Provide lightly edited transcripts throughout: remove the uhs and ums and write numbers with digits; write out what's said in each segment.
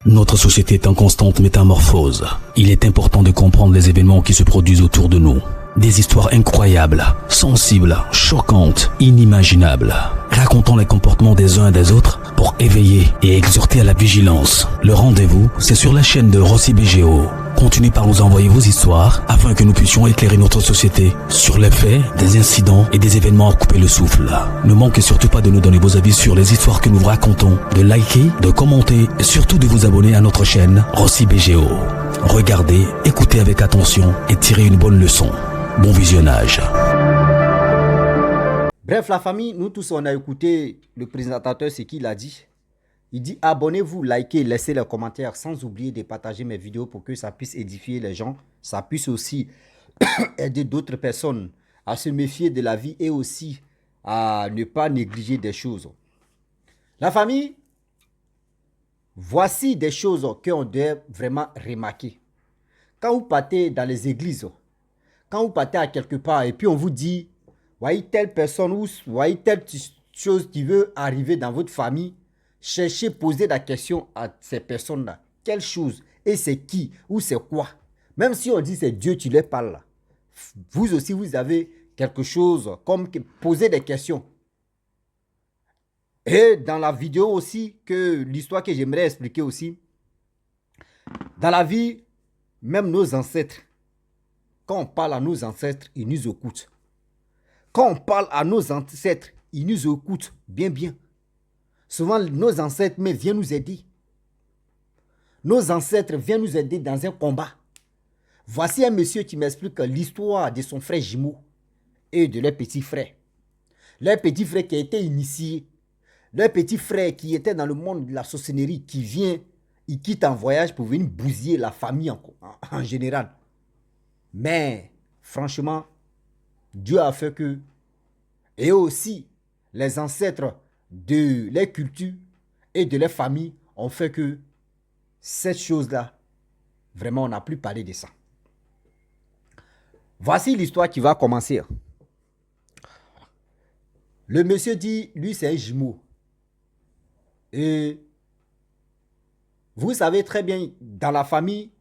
Notre société est en constante métamorphose. Il est important de comprendre les événements qui se produisent autour de nous. Des histoires incroyables, sensibles, choquantes, inimaginables. Racontant les comportements des uns et des autres pour éveiller et exhorter à la vigilance. Le rendez-vous, c'est sur la chaîne de Rossi BGO. Continuez par nous envoyer vos histoires afin que nous puissions éclairer notre société sur les faits, des incidents et des événements à couper le souffle. Ne manquez surtout pas de nous donner vos avis sur les histoires que nous vous racontons, de liker, de commenter et surtout de vous abonner à notre chaîne Rossi BGO. Regardez, écoutez avec attention et tirez une bonne leçon. Bon visionnage. Bref, la famille, nous tous, on a écouté le présentateur, ce qu'il a dit. Il dit abonnez-vous, likez, laissez les commentaires sans oublier de partager mes vidéos pour que ça puisse édifier les gens. Ça puisse aussi aider d'autres personnes à se méfier de la vie et aussi à ne pas négliger des choses. La famille, voici des choses qu'on doit vraiment remarquer. Quand vous partez dans les églises, quand vous partez à quelque part et puis on vous dit, voyez telle personne ou voyez telle chose qui veut arriver dans votre famille, cherchez, posez la question à ces personnes-là. Quelle chose? Et c'est qui? Ou c'est quoi? Même si on dit c'est Dieu, tu leur parles là. Vous aussi, vous avez quelque chose comme poser des questions. Et dans la vidéo aussi, que l'histoire que j'aimerais expliquer aussi, dans la vie, même nos ancêtres, quand on parle à nos ancêtres, ils nous écoutent. Quand on parle à nos ancêtres, ils nous écoutent bien, bien. Souvent, nos ancêtres viennent nous aider. Nos ancêtres viennent nous aider dans un combat. Voici un monsieur qui m'explique l'histoire de son frère jumeau et de leur petit frère. Leur petit frère qui a été initié. Leur petit frère qui était dans le monde de la sorcellerie, qui vient, il quitte en voyage pour venir bousiller la famille en général. Mais, franchement, Dieu a fait que, et aussi, les ancêtres de leur culture et de leur famille ont fait que cette chose-là, vraiment, on n'a plus parlé de ça. Voici l'histoire qui va commencer. Le monsieur dit, lui, c'est un jumeau. Et vous savez très bien, dans la famille,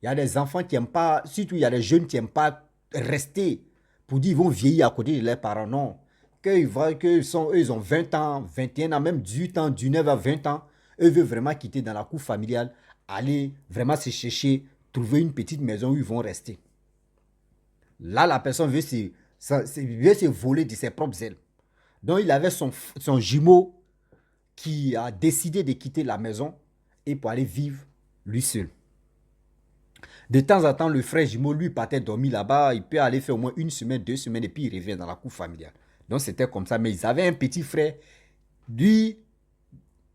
il y a des enfants qui n'aiment pas, surtout il y a des jeunes qui n'aiment pas rester pour dire qu'ils vont vieillir à côté de leurs parents. Non. Eux, ils ont 20 ans, 21 ans, même 18 ans, 19 à 20 ans. Eux veulent vraiment quitter dans la cour familiale, aller vraiment se chercher, trouver une petite maison où ils vont rester. Là, la personne veut se voler de ses propres ailes. Donc, il avait son jumeau qui a décidé de quitter la maison et pour aller vivre lui seul. De temps en temps, le frère jumeau, lui, partait dormir là-bas. Il peut aller faire au moins 1 semaine, 2 semaines et puis il revient dans la cour familiale. Donc, c'était comme ça. Mais ils avaient un petit frère. Lui,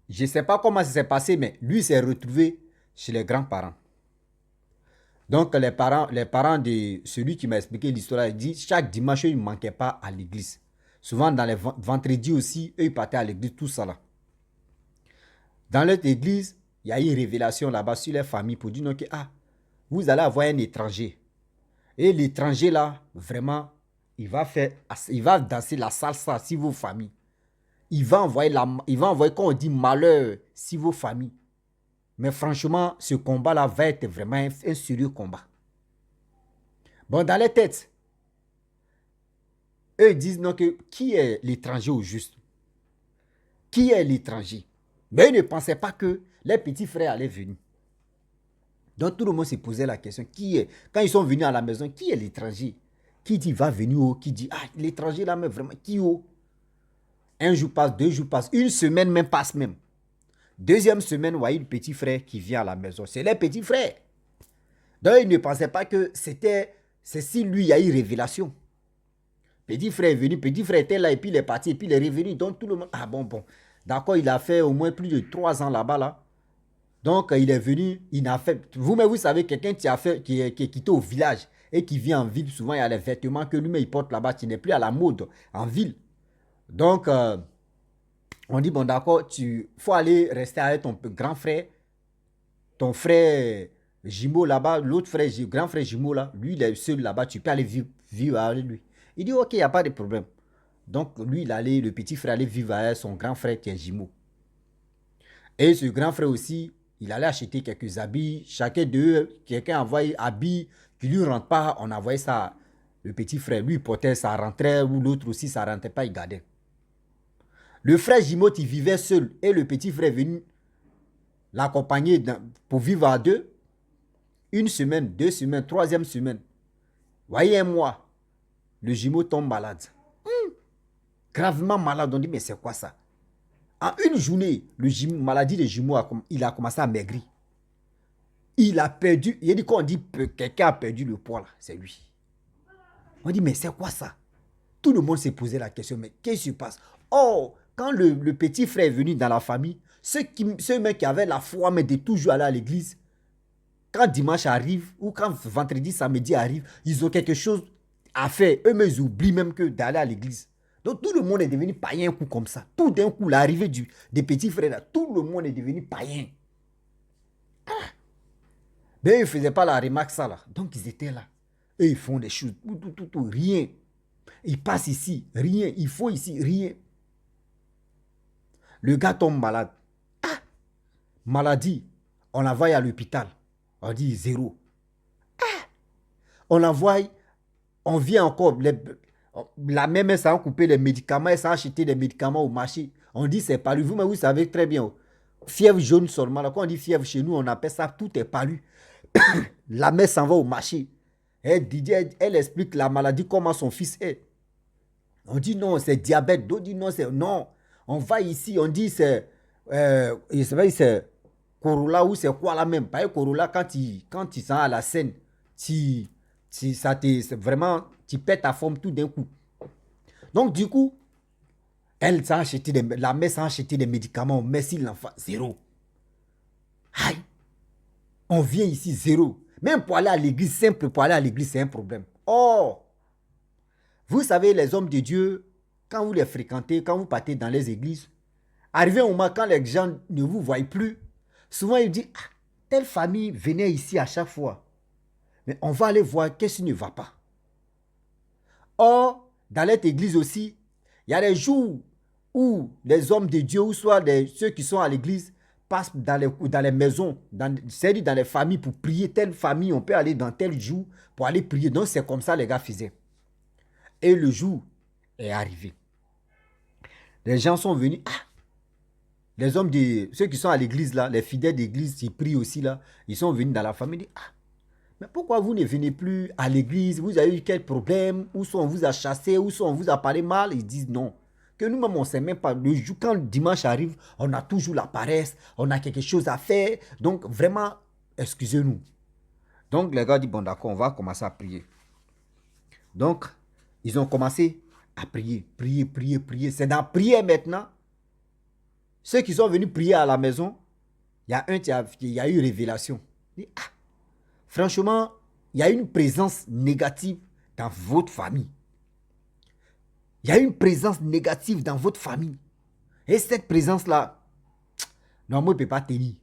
je ne sais pas comment ça s'est passé, mais lui s'est retrouvé chez les grands-parents. Donc, les parents de celui qui m'a expliqué l'histoire, il dit chaque dimanche, il ne manquait pas à l'église. Souvent, dans les vendredis aussi, eux, ils partaient à l'église, tout ça là. Dans leur église, il y a eu une révélation là-bas sur les familles pour dire que, vous allez avoir un étranger. Et l'étranger là, vraiment, il va danser la salsa si vos familles. Il va envoyer, quand on dit malheur, si vos familles. Mais franchement, ce combat-là va être vraiment un sérieux combat. Bon, dans les têtes, eux disent que qui est l'étranger au juste? Qui est l'étranger? Mais ils ne pensaient pas que les petits frères allaient venir. Donc tout le monde s'est posé la question, qui est? Quand ils sont venus à la maison, qui est l'étranger? Qui dit va venir où? Qui dit, l'étranger là, mais vraiment, qui où? Un jour passe, 2 jours passent, 1 semaine même passe même. 2e semaine, vous voyez le petit frère qui vient à la maison. C'est les petits frères. Donc ils ne pensaient pas que c'est si lui, il y a eu révélation. Petit frère est venu, petit frère était là et puis il est parti et puis il est revenu. Donc tout le monde, bon. D'accord, il a fait au moins plus de 3 ans là-bas là. Donc, il est venu, il n'a fait... Vous-même, vous savez, quelqu'un qui est quitté au village et qui vit en ville, souvent, il y a les vêtements que lui-même, il porte là-bas, qui n'est plus à la mode en ville. Donc, on dit, bon, d'accord, faut aller rester avec ton grand frère, ton frère jumeau là-bas, l'autre frère, grand frère jumeau là, lui, il est seul là-bas, tu peux aller vivre avec lui. Il dit, ok, il n'y a pas de problème. Donc, lui, le petit frère allait vivre avec son grand frère qui est jumeau. Et ce grand frère aussi, Il allait acheter quelques habits. Chacun d'eux, quelqu'un envoyait habits qui lui rentrent pas. On envoyait ça. Le petit frère, lui, il portait, ça rentrait. Ou l'autre aussi, ça rentrait pas, il gardait. Le frère Jimot, il vivait seul. Et le petit frère est venu l'accompagner pour vivre à deux. 1 semaine, 2 semaines, 3e semaine. Voyez un mois, le jumeau tombe malade. Gravement malade. On dit, mais c'est quoi ça? En une journée, maladie des jumeaux, il a commencé à maigrir. Il a perdu, il a dit qu'on dit quelqu'un a perdu le poids là, c'est lui. On dit, mais c'est quoi ça? Tout le monde s'est posé la question, mais qu'est-ce qui se passe? Oh, quand le petit frère est venu dans la famille, ceux mecs qui avaient la foi, mais de toujours aller à l'église, quand dimanche arrive, ou quand vendredi, samedi arrive, ils ont quelque chose à faire. Eux-mêmes, ils oublient même que d'aller à l'église. Donc, tout le monde est devenu païen un coup comme ça. Tout d'un coup, l'arrivée des petits frères, là, tout le monde est devenu païen. Mais ils ne faisaient pas la remarque, ça, là. Donc, ils étaient là. Eux, ils font des choses, tout, rien. Ils passent ici, rien. Il faut ici, rien. Le gars tombe malade. Maladie. On l'envoie à l'hôpital. On dit 0. On l'envoie, on vient encore. La même, ça a coupé les médicaments, ça a acheté des médicaments au marché. On dit c'est palu. Vous, mais vous savez très bien. Fièvre jaune seulement. Là, quand on dit fièvre chez nous, on appelle ça tout est palu. La mère s'en va au marché. Elle explique la maladie, comment son fils est. On dit non, c'est diabète. D'autres disent non, c'est non. On va ici, on dit c'est Corolla ou c'est quoi là même. Pas Corolla, quand tu sens à la scène, vraiment, tu pètes ta forme tout d'un coup. Donc du coup, la mère s'est acheté des médicaments, merci l'enfant, 0. Aïe. On vient ici, 0. Même pour aller à l'église, simple pour aller à l'église, c'est un problème. Oh! Vous savez, les hommes de Dieu, quand vous les fréquentez, quand vous partez dans les églises, arrivé un moment quand les gens ne vous voient plus, souvent ils disent, telle famille venait ici à chaque fois. Mais on va aller voir qu'est-ce qui ne va pas. Or, dans cette église aussi, il y a des jours où les hommes de Dieu, ou soit ceux qui sont à l'église, passent dans les maisons, c'est-à-dire dans les familles pour prier. Telle famille, on peut aller dans tel jour pour aller prier. Donc, c'est comme ça les gars faisaient. Et le jour est arrivé. Les gens sont venus. Les hommes, ceux qui sont à l'église là, les fidèles d'église, ils prient aussi là. Ils sont venus dans la famille. Ils disent, mais pourquoi vous ne venez plus à l'église? Vous avez eu quel problème? Ou soit on vous a chassé, ou soit on vous a parlé mal? Ils disent non. Que nous-mêmes, on ne sait même pas. Le jour, quand le dimanche arrive, on a toujours la paresse, on a quelque chose à faire. Donc, vraiment, excusez-nous. Donc, les gars disent, bon, d'accord, on va commencer à prier. Donc, ils ont commencé à prier. C'est dans la prière maintenant. Ceux qui sont venus prier à la maison, il y a un qui a eu révélation. Il dit, franchement, il y a une présence négative dans votre famille. Il y a une présence négative dans votre famille. Et cette présence-là, non, moi, je ne peux pas tenir.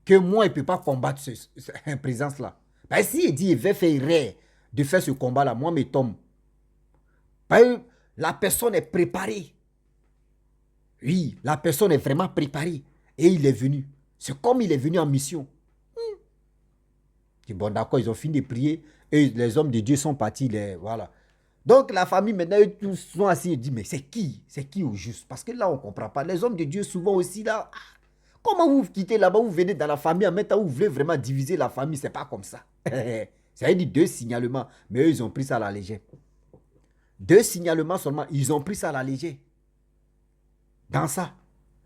Que moi, je ne peux pas combattre cette présence-là. Ben, si il dit, il va faire rire de faire ce combat-là, moi, je tombe. Ben, la personne est préparée. Oui, la personne est vraiment préparée. Et il est venu. C'est comme il est venu en mission. Bon, d'accord, ils ont fini de prier. Et les hommes de Dieu sont partis. Voilà. Donc, la famille, maintenant, ils tous sont assis et disent, mais c'est qui? C'est qui au juste? Parce que là, on ne comprend pas. Les hommes de Dieu, souvent aussi, là, comment vous quittez là-bas, vous venez dans la famille, en même temps, vous voulez vraiment diviser la famille, c'est pas comme ça. Ça veut dire 2 signalements, mais eux, ils ont pris ça à la légère. 2 signalements seulement, ils ont pris ça à la légère. Dans ça.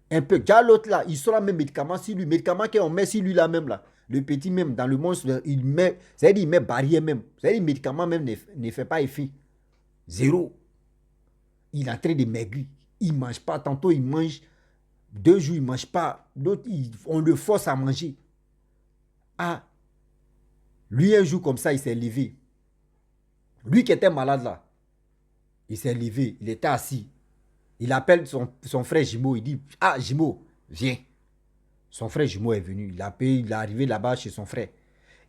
Un peu. Car l'autre là, il sera même médicament sur lui. Médicament qu'on met sur lui là même là. Le petit même, dans le monde, il met, c'est-à-dire il met barrière même. C'est-à-dire le médicament même ne fait pas effet. 0. Il est en train de maigrir. Il ne mange pas. Tantôt, il mange. 2 jours, il ne mange pas. D'autres, on le force à manger. Lui, un jour comme ça, il s'est levé. Lui qui était malade là, il s'est levé. Il était assis. Il appelle son frère jumeau. Il dit, jumeau, viens. Son frère jumeau est venu. Il est arrivé là-bas chez son frère.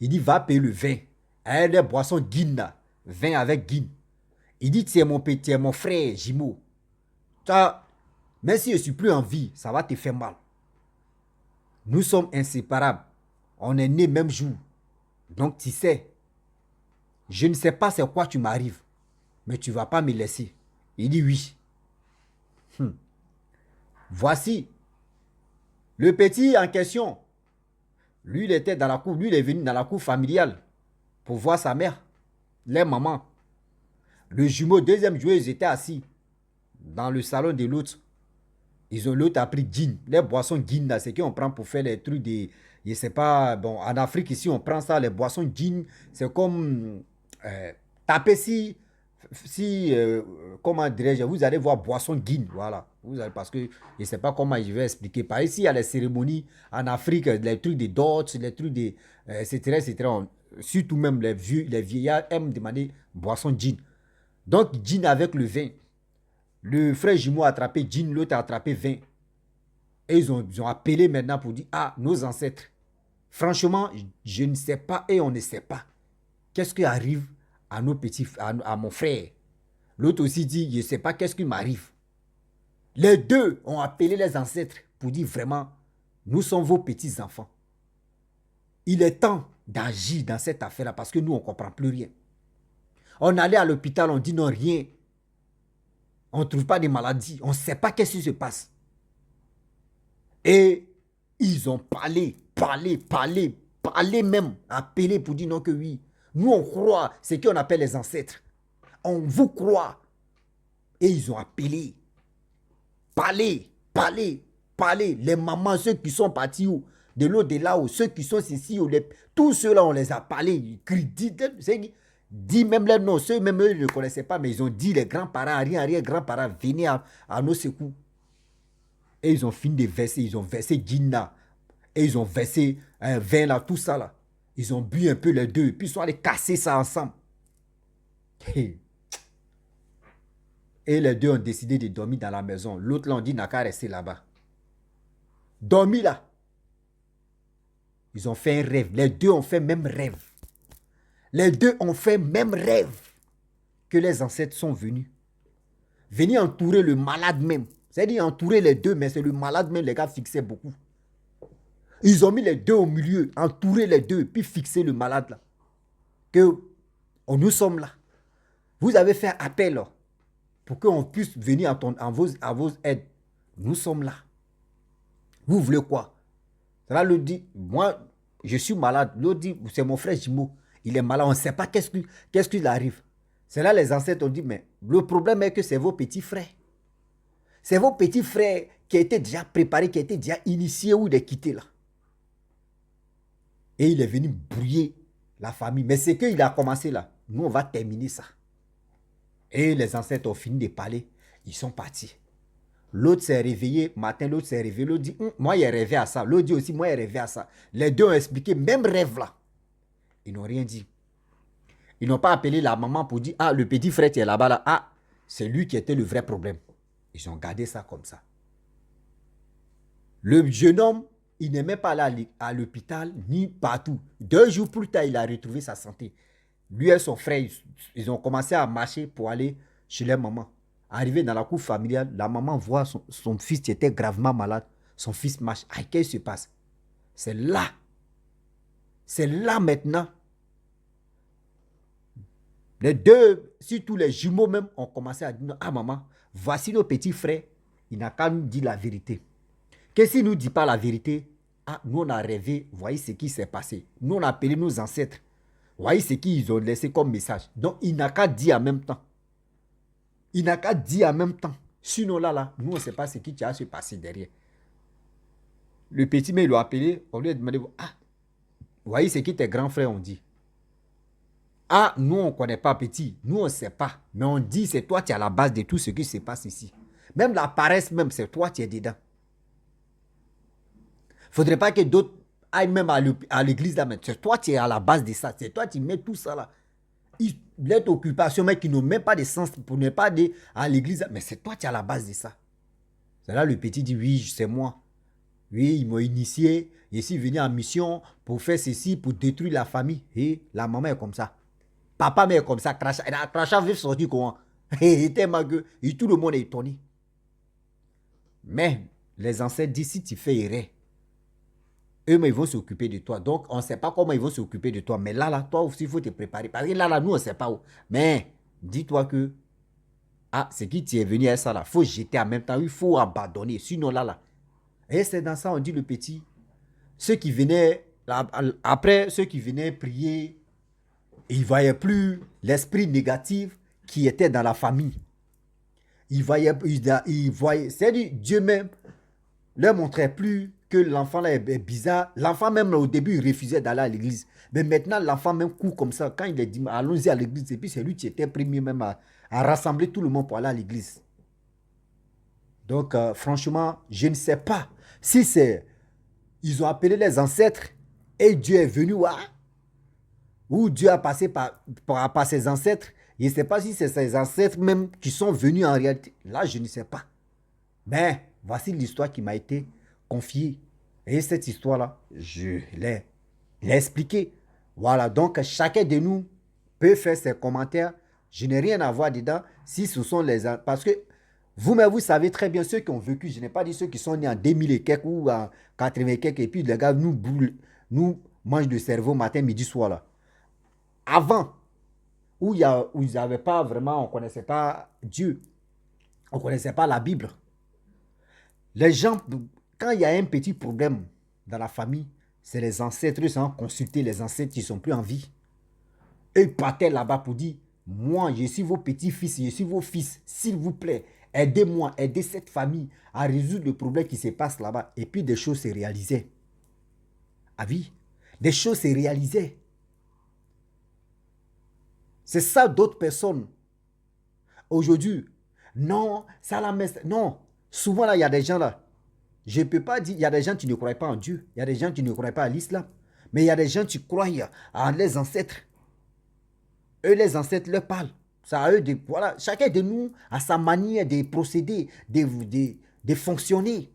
Il dit, va payer le vin. Il des boissons guine là. Vin avec guine. Il dit, tu es mon frère jumeau. Même si je ne suis plus en vie, ça va te faire mal. Nous sommes inséparables. On est né même jour. Donc tu sais, je ne sais pas c'est quoi tu m'arrives, mais tu ne vas pas me laisser. Il dit oui. Voici le petit en question. Lui, il était dans la cour. Lui, il est venu dans la cour familiale pour voir sa mère, les mamans. Le jumeau, deuxième jumeau, ils étaient assis dans le salon de l'autre. L'autre a pris gin. Les boissons gin, là, c'est qu'on prend pour faire les trucs de... Je sais pas, bon, en Afrique, ici, on prend ça, les boissons gin. C'est comme taper comment dirais-je, vous allez voir boisson gin, voilà. Vous allez, parce que je ne sais pas comment je vais expliquer. Par ici, il y a les cérémonies en Afrique, les trucs de dots, les trucs de... etc., etc. Surtout même les vieillards aiment demander boisson gin. Donc, gin avec le vin. Le frère jumeau a attrapé gin, l'autre a attrapé vin. Et ils ont appelé maintenant pour dire, ah, nos ancêtres. Franchement, je ne sais pas et on ne sait pas. Qu'est-ce qui arrive à nos petits, à mon frère? L'autre aussi dit, je ne sais pas qu'est-ce qui m'arrive. Les deux ont appelé les ancêtres pour dire vraiment, nous sommes vos petits-enfants. Il est temps d'agir dans cette affaire-là parce que nous, on ne comprend plus rien. On allait à l'hôpital, on dit non, rien. On ne trouve pas de maladies. On ne sait pas qu'est-ce qui se passe. Et ils ont parlé même, appelé pour dire non que oui. Nous, on croit, c'est ce qu'on appelle les ancêtres. On vous croit. Et ils ont appelé. Parler. Les mamans, ceux qui sont partis de l'au-delà, ceux qui sont ici, tous ceux-là, on les a parlé. Ils crient, dit même les noms. Ceux même eux ne connaissaient pas, mais ils ont dit les grands-parents, arrière-grands-parents, venez à nos secours. Et ils ont fini de verser, ils ont versé Gina. Et ils ont versé un vin là, tout ça là. Ils ont bu un peu les deux, puis ils sont allés casser ça ensemble. Et les deux ont décidé de dormir dans la maison. L'autre là, on dit, n'a qu'à rester là-bas. Dormir là. Ils ont fait un rêve. Les deux ont fait même rêve. Les deux ont fait même rêve que les ancêtres sont venus. Venir entourer le malade même. C'est-à-dire entourer les deux, mais c'est le malade même, les gars fixaient beaucoup. Ils ont mis les deux au milieu, entouré les deux, puis fixé le malade là. Que nous sommes là. Vous avez fait appel là, pour qu'on puisse venir à vos aides. Nous sommes là. Vous voulez quoi? Là, l'autre dit, moi, je suis malade. L'autre dit, c'est mon frère jumeau. Il est malade, on ne sait pas qu'est-ce qui arrive. C'est là les ancêtres ont dit, mais le problème est que c'est vos petits frères. C'est vos petits frères qui étaient déjà préparés, qui étaient déjà initiés ou de quitter là. Et il est venu brouiller la famille. Mais c'est qu'il a commencé là. Nous, on va terminer ça. Et les ancêtres ont fini de parler. Ils sont partis. L'autre s'est réveillé. Matin, l'autre s'est réveillé. L'autre dit, moi, il est rêvé à ça. L'autre dit aussi, moi, il est rêvé à ça. Les deux ont expliqué, même rêve là. Ils n'ont rien dit. Ils n'ont pas appelé la maman pour dire, ah, le petit frère qui est là-bas là. Ah, c'est lui qui était le vrai problème. Ils ont gardé ça comme ça. Le jeune homme, il n'aimait pas aller à l'hôpital ni partout. 2 jours plus tard, il a retrouvé sa santé. Lui et son frère, ils ont commencé à marcher pour aller chez leur maman. Arrivé dans la cour familiale, la maman voit son fils qui était gravement malade. Son fils marche. Ah, qu'est-ce qui se passe? C'est là maintenant. Les deux, surtout les jumeaux même, ont commencé à dire, ah maman, voici nos petits frères. Il n'a qu'à nous dire la vérité. Qu'est-ce qu'il ne nous dit pas la vérité? Ah, nous on a rêvé, voyez ce qui s'est passé. Nous on a appelé nos ancêtres. Voyez ce qu'ils ont laissé comme message. Donc il n'a qu'à dire en même temps. Sinon là, nous on ne sait pas ce qui va se passer derrière. Le petit, mais il l'a appelé, on lui a demandé, ah, voyez ce que tes grands frères ont dit. Ah, nous on ne connaît pas petit, nous on ne sait pas. Mais on dit c'est toi qui es à la base de tout ce qui se passe ici. Même la paresse même, c'est toi qui es dedans. Il ne faudrait pas que d'autres aillent même à l'église là, mais c'est toi qui es à la base de ça. C'est toi qui mets tout ça là. Les occupations, mais qui n'ont même pas de sens pour ne pas aller à l'église, mais c'est toi qui es à la base de ça. C'est là le petit dit, oui, c'est moi. Oui, ils m'ont initié. Je suis venu en mission pour faire ceci, pour détruire la famille. Et la maman est comme ça. Papa mais est comme ça. Cracha veut sortir comment? Il était magueux. Et tout le monde est étonné. Mais les ancêtres disent, si tu fais erreur, eux, ils vont s'occuper de toi. Donc, on ne sait pas comment ils vont s'occuper de toi. Mais là, toi aussi, il faut te préparer. Parce que là, nous, on ne sait pas où. Mais, dis-toi que, ce qui t'est venu à ça, là, il faut jeter en même temps. Il faut abandonner. Sinon, là. Et c'est dans ça, on dit le petit. Ceux qui venaient, après, ceux qui venaient prier, ils ne voyaient plus l'esprit négatif qui était dans la famille. Ils voyaient, c'est-à-dire Dieu même leur montrait plus que l'enfant là est bizarre. L'enfant même là, au début, il refusait d'aller à l'église. Mais maintenant, l'enfant même court comme ça. Quand il est dit, allons-y à l'église, et puis c'est lui qui était premier même à rassembler tout le monde pour aller à l'église. Donc, franchement, je ne sais pas si c'est... Ils ont appelé les ancêtres et Dieu est venu, ou Dieu a passé par ses ancêtres. Je ne sais pas si c'est ses ancêtres même qui sont venus en réalité. Là, je ne sais pas. Mais voici l'histoire qui m'a été confiée. Et cette histoire-là, je l'ai expliquée. Voilà, donc chacun de nous peut faire ses commentaires. Je n'ai rien à voir dedans si ce sont les... Parce que vous-même, vous savez très bien ceux qui ont vécu. Je n'ai pas dit ceux qui sont nés en 2000 et quelques ou en 80 et quelques. Et puis les gars nous mangent de cerveau matin, midi, soir là. Avant, où ils n'avaient pas vraiment, on ne connaissait pas Dieu. On ne connaissait pas la Bible. Les gens, quand il y a un petit problème dans la famille, c'est les ancêtres, ils ont consulté les ancêtres qui ne sont plus en vie. Eux, ils partaient là-bas pour dire, moi, je suis vos petits-fils, je suis vos fils, s'il vous plaît, aidez-moi, aidez cette famille à résoudre le problème qui se passe là-bas. Et puis des choses se réalisaient. Ah oui, des choses se réalisaient. C'est ça d'autres personnes. Aujourd'hui, non, ça la messe, non. Souvent là, il y a des gens là. Je ne peux pas dire, il y a des gens qui ne croient pas en Dieu. Il y a des gens qui ne croient pas à l'islam. Mais il y a des gens qui croient en les ancêtres. Eux, les ancêtres leur parlent. Ça à eux de, voilà, chacun de nous a sa manière de procéder, de fonctionner.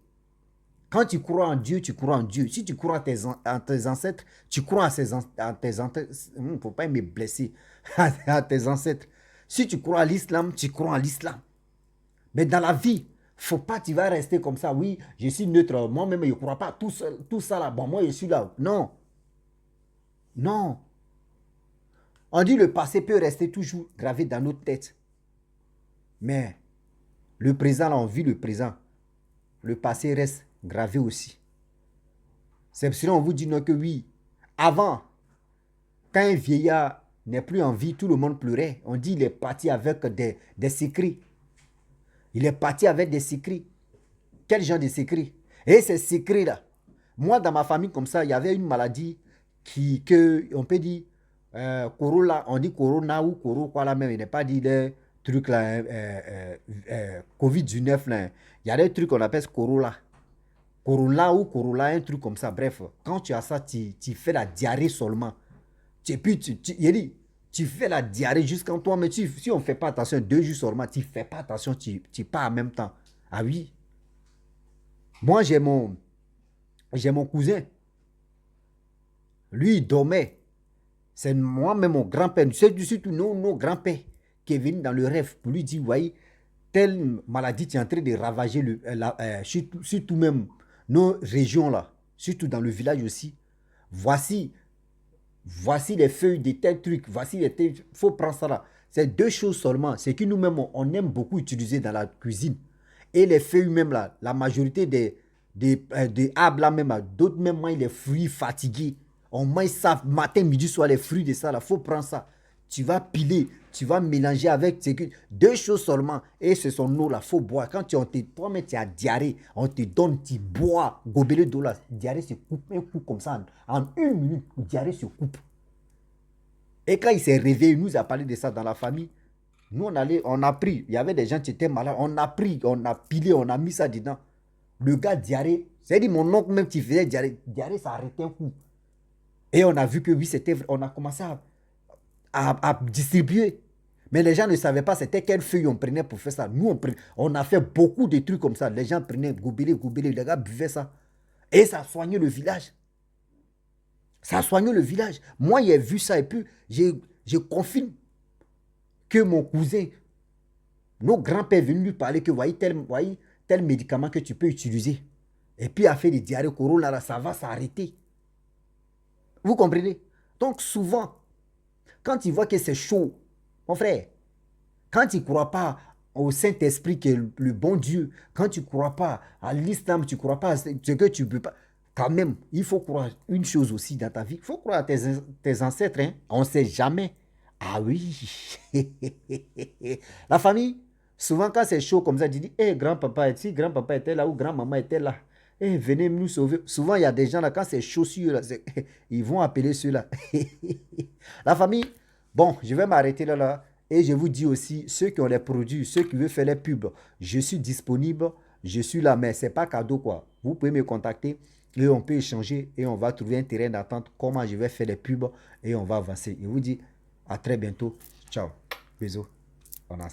Quand tu crois en Dieu, tu crois en Dieu. Si tu crois en tes ancêtres, tu crois en tes ancêtres. Il ne faut pas me blesser. À tes ancêtres. Si tu crois à l'islam, tu crois en l'islam. Mais dans la vie, faut pas tu vas rester comme ça. Oui, je suis neutre. Moi-même, je ne crois pas. Tout ça là. Bon, moi, je suis là. Non. Non. On dit le passé peut rester toujours gravé dans notre tête. Mais le présent, là, on vit le présent. Le passé reste gravé aussi. C'est pour cela qu'on vous dit non que oui. Avant, quand un vieillard n'est plus en vie, tout le monde pleurait. On dit il est parti avec des secrets. Il est parti avec des secrets. Quel genre de secrets? Et ces secrets-là, moi, dans ma famille, comme ça, il y avait une maladie on peut dire, Corolla, on dit Corona ou Coro, quoi là même, il n'est pas dit les trucs là, Covid-19 là. Il y a des trucs qu'on appelle Corolla. Corolla ou Corolla, un truc comme ça. Bref, quand tu as ça, tu fais la diarrhée seulement. Et puis, tu fais la diarrhée jusqu'en toi, mais si on ne fait pas attention, 2 jours seulement, tu ne fais pas attention, tu pars en même temps. Ah oui. Moi, j'ai mon cousin. Lui, il dormait. C'est moi-même mon grand-père, c'est surtout nos grands-pères qui est venu dans le rêve pour lui dire, voyez, telle maladie qui est en train de ravager surtout même nos régions là, surtout dans le village aussi. Voici les feuilles de tel truc, il faut prendre ça là. C'est 2 choses seulement, c'est que nous-mêmes, on aime beaucoup utiliser dans la cuisine. Et les feuilles même là, la majorité des arbres là même, d'autres même mangent les fruits fatigués. On mange ça matin, midi, soir, les fruits de ça là, il faut prendre ça. Tu vas piler, tu vas mélanger avec 2 choses seulement. Et ce sont nous là, il faut boire. Quand toi-même tu as diarrhée, on te donne, tu bois, gobelet d'eau là, diarrhée se coupe un coup comme ça. En 1 minute, diarrhée se coupe. Et quand il s'est réveillé, il nous a parlé de ça dans la famille. Nous, on a pris. Il y avait des gens qui étaient malades. On a pris, on a pilé, on a mis ça dedans. Le gars, diarrhée. C'est-à-dire, mon oncle même qui faisait diarrhée. Diarrhée, ça arrêtait un coup. Et on a vu que oui, c'était vrai. On a commencé à distribuer. Mais les gens ne savaient pas c'était quelle feuille on prenait pour faire ça. Nous, on a fait beaucoup de trucs comme ça. Les gens prenaient gobelet. Les gars buvaient ça. Et ça a soigné le village. Ça a soigné le village. Moi, j'ai vu ça et puis je confirme que mon cousin, nos grands-pères venus lui parler que voyez tel médicament que tu peux utiliser. Et puis, a fait des diarrhées corona, là, ça va s'arrêter. Vous comprenez? Donc souvent, quand il voit que c'est chaud, mon frère, quand tu ne crois pas au Saint-Esprit qui est le bon Dieu, quand tu ne crois pas à l'islam, tu ne crois pas à ce que tu ne peux pas, quand même, il faut croire une chose aussi dans ta vie. Il faut croire à tes ancêtres. Hein? On ne sait jamais. Ah oui. La famille, souvent quand c'est chaud comme ça, tu dis, hé, grand-papa est ici, grand-papa était là ou grand-maman était là. Eh, venez nous sauver. Souvent, il y a des gens là, quand c'est chaud sur eux, là, ils vont appeler ceux-là. La famille, bon, je vais m'arrêter là. Et je vous dis aussi, ceux qui ont les produits, ceux qui veulent faire les pubs, je suis disponible, je suis là, mais ce n'est pas cadeau quoi. Vous pouvez me contacter et on peut échanger et on va trouver un terrain d'attente, comment je vais faire les pubs et on va avancer. Je vous dis à très bientôt. Ciao. Bisous. On a